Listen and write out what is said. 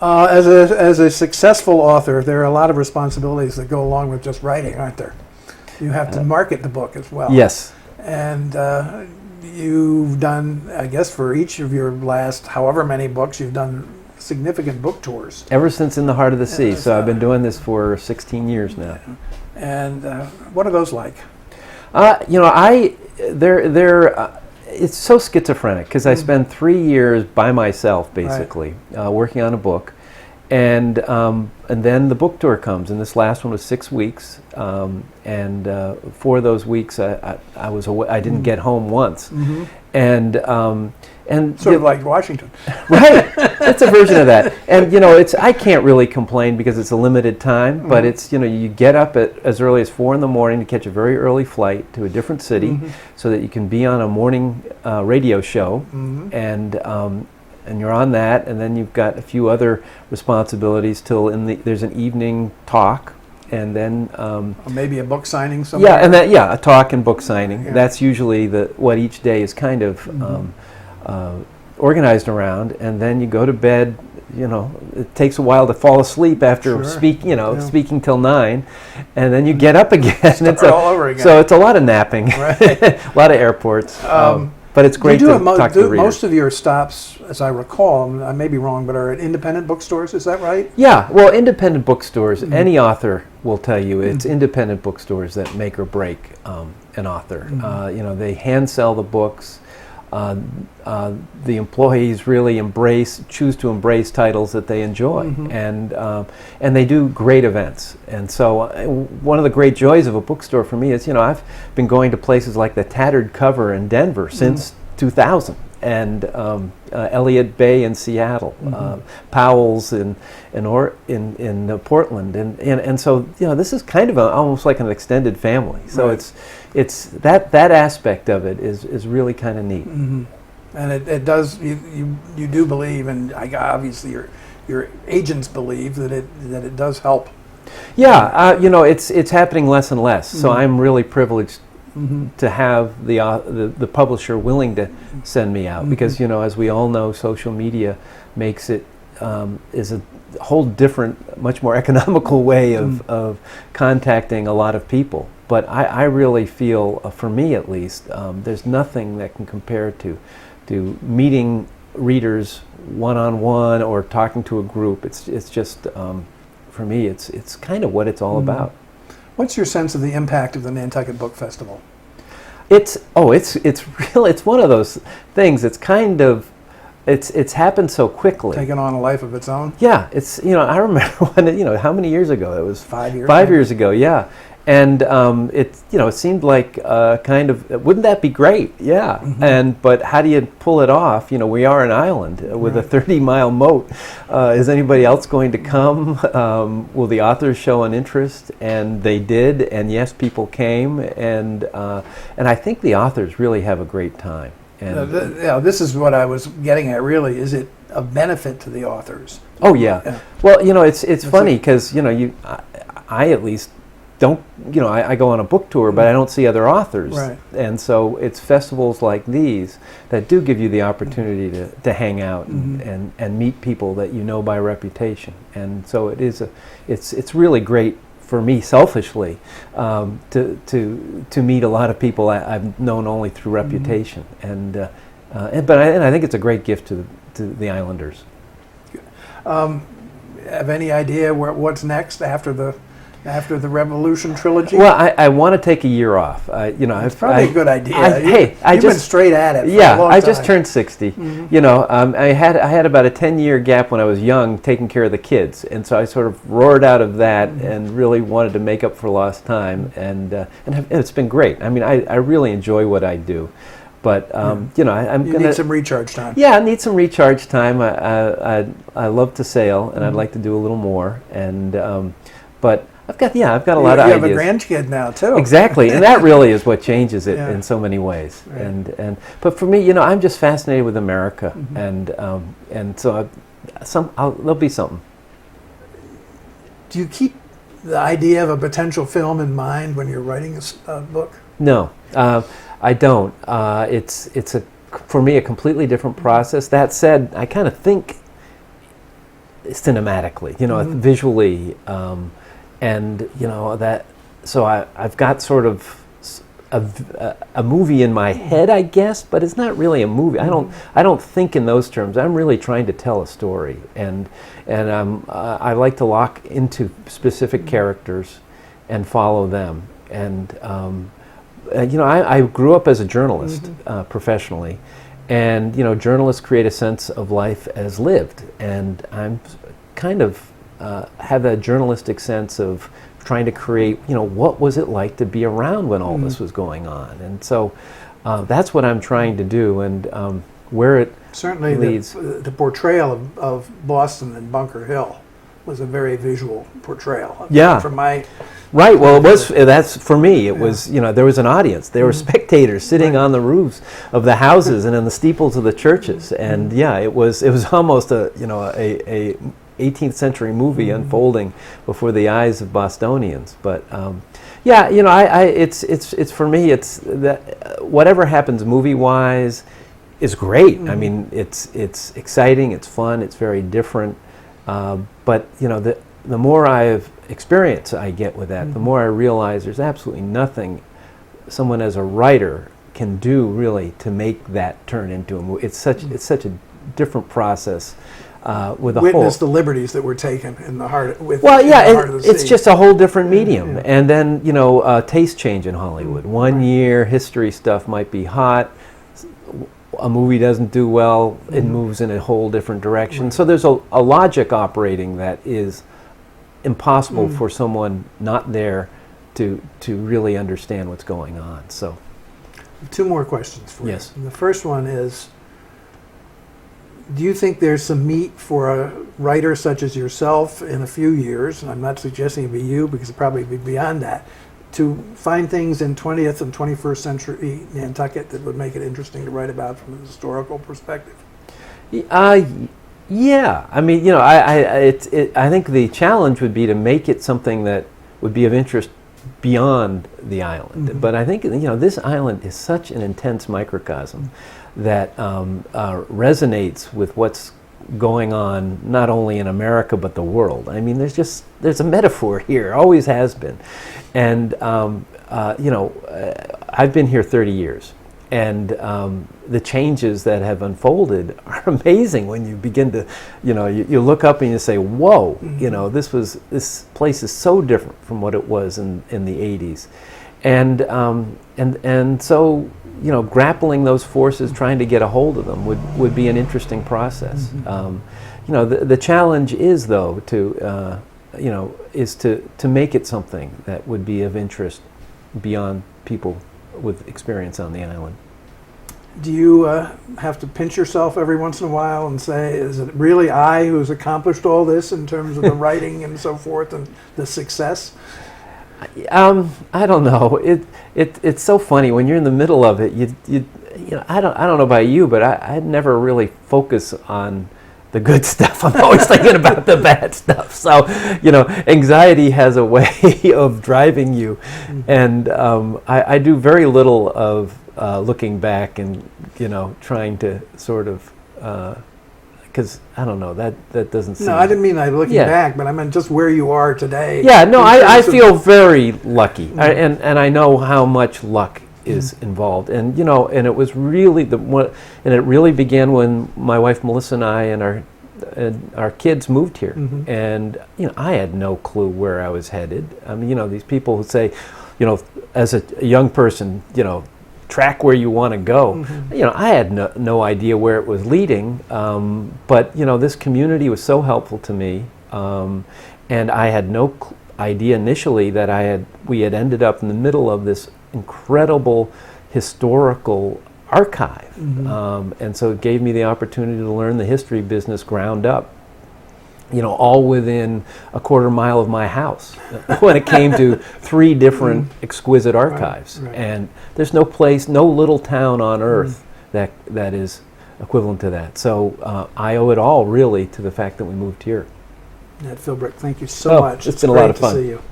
As a successful author, there are a lot of responsibilities that go along with just writing, aren't there? You have to market the book as well. Yes. And you've done, I guess, for each of your last however many books, you've done significant book tours. Ever since In the Heart of the Sea. So I've been doing this for 16 years now. And what are those like? It's so schizophrenic because I spend 3 years by myself, basically, working on a book, and then the book tour comes, and this last one was 6 weeks, and 4 of those weeks I was away. I didn't get home once, and sort of like Washington, right? It's a version of that, and I can't really complain because it's a limited time, but it's you get up at as early as 4 in the morning to catch a very early flight to a different city, so that you can be on a morning radio show, and you're on that, and then you've got a few other responsibilities till there's an evening talk. And then or maybe a book signing somewhere. Yeah, and a talk and book signing. Yeah. That's usually what each day is kind of organized around. And then you go to bed. It takes a while to fall asleep after speaking till 9, and then you get up again. Start all over again. So it's a lot of napping, a lot of airports. But it's great to talk to the readers. Most of your stops, as I recall, I may be wrong, but are at independent bookstores, is that right? Yeah, well, independent bookstores, any author will tell you it's independent bookstores that make or break an author. They hand sell the books. The employees really choose to embrace titles that they enjoy, and they do great events. And so one of the great joys of a bookstore for me is, I've been going to places like the Tattered Cover in Denver since 2000, and Elliott Bay in Seattle, Powell's in Portland, and so this is kind of almost like an extended family. So it's that aspect of it is really kind of neat. And it does. You do believe, and obviously your agents believe that it does help. Yeah, it's happening less and less. So I'm really privileged to have the publisher willing to send me out, because as we all know, social media makes it is a whole different, much more economical way of contacting a lot of people. But I really feel, for me at least, there's nothing that can compare to meeting readers one-on-one or talking to a group. It's just for me, it's kind of what it's all about. What's your sense of the impact of the Nantucket Book Festival? It's one of those things. It's kind of it's happened so quickly. Taken on a life of its own. Yeah, it's I remember when how many years ago? It was 5 years. 5 years ago. Yeah. And it seemed like kind of, wouldn't that be great? Yeah. But how do you pull it off? We are an island with a 30-mile moat. Is anybody else going to come? Will the authors show an interest? And they did. And yes, people came. And I think the authors really have a great time. And this is what I was getting at. Really, is it a benefit to the authors? Oh yeah. Well, it's funny because I at least don't, I go on a book tour, but I don't see other authors. Right. And so it's festivals like these that do give you the opportunity to hang out and meet people that you know by reputation. And so it's really great for me, selfishly, to meet a lot of people I've known only through reputation. And I think it's a great gift to the Islanders. Have any idea what's next after the Revolution trilogy? Well, I want to take a year off. It's probably a good idea. You've been straight at it. Yeah, for a long I time. just turned 60. I had about a 10-year gap when I was young, taking care of the kids, and so I sort of roared out of that and really wanted to make up for lost time, and it's been great. I mean, I really enjoy what I do. But I'm gonna need some recharge time. Yeah, I need some recharge time. I love to sail, and I'd like to do a little more. And but I've got a lot of ideas. You have a grandkid now too. Exactly, and that really is what changes it in so many ways. Right. But for me, I'm just fascinated with America, and so there'll be something. Do you keep the idea of a potential film in mind when you're writing a book? No, I don't. It's for me a completely different process. That said, I kind of think cinematically, visually, and that. So I've got sort of a movie in my head, I guess, but it's not really a movie. I don't think in those terms. I'm really trying to tell a story, and I like to lock into specific characters and follow them. And I grew up as a journalist professionally, and journalists create a sense of life as lived, and I'm kind of have that journalistic sense of trying to create, what was it like to be around when all this was going on, and so that's what I'm trying to do, and where it certainly leads. The portrayal of Boston and Bunker Hill was a very visual portrayal. Yeah. From my Right. Well, it was. That's for me. It was. There was an audience. There were spectators sitting on the roofs of the houses and in the steeples of the churches, and it was almost a 18th century movie unfolding before the eyes of Bostonians. But it's for me. It's that whatever happens movie wise is great. I mean, it's exciting. It's fun. It's very different. But the more experience I get with that, the more I realize there's absolutely nothing someone as a writer can do really to make that turn into a movie. It's such a different process with a witness the liberties that were taken in the heart. It's just a whole different medium, and then taste change in Hollywood. One year history stuff might be hot. A movie doesn't do well, it moves in a whole different direction. So there's a logic operating that is impossible for someone not there to really understand what's going on. So, two more questions for Yes. you. And the first one is, do you think there's some meat for a writer such as yourself in a few years, and I'm not suggesting it be you because it'd probably be beyond that, to find things in 20th and 21st century Nantucket that would make it interesting to write about from a historical perspective? Yeah, I mean, I think the challenge would be to make it something that would be of interest beyond the island. But I think this island is such an intense microcosm that resonates with what's going on not only in America but the world. I mean, there's a metaphor here, always has been, and I've been here 30 years. And the changes that have unfolded are amazing when you begin to, you look up and you say, "Whoa!" This place is so different from what it was in the '80s, and so grappling those forces, trying to get a hold of them would be an interesting process. The challenge is though to make it something that would be of interest beyond people with experience on the island. Do you have to pinch yourself every once in a while and say, is it really I who's accomplished all this in terms of the writing and so forth and the success? I don't know. It's so funny when you're in the middle of it. I don't know about you, but I never really focus on the good stuff. I'm always thinking about the bad stuff. So, anxiety has a way of driving you, and I do very little of looking back and trying to sort of because I don't know that doesn't seem. No, I didn't mean looking back, but I meant just where you are today. Yeah, no, I feel very lucky, and I know how much luck is involved, and and it was really and it really began when my wife Melissa and I and our kids moved here, and I had no clue where I was headed. I mean, these people who say, as a young person, track where you want to go. I had no idea where it was leading, but this community was so helpful to me, and I had no idea initially that we had ended up in the middle of this incredible historical archive, and so it gave me the opportunity to learn the history business ground up, all within a quarter mile of my house when it came to 3 different exquisite archives. Right. And there's no place, no little town on earth that is equivalent to that. So I owe it all really to the fact that we moved here. Nat Philbrick, thank you so much. It's been a lot of fun. Great to see you.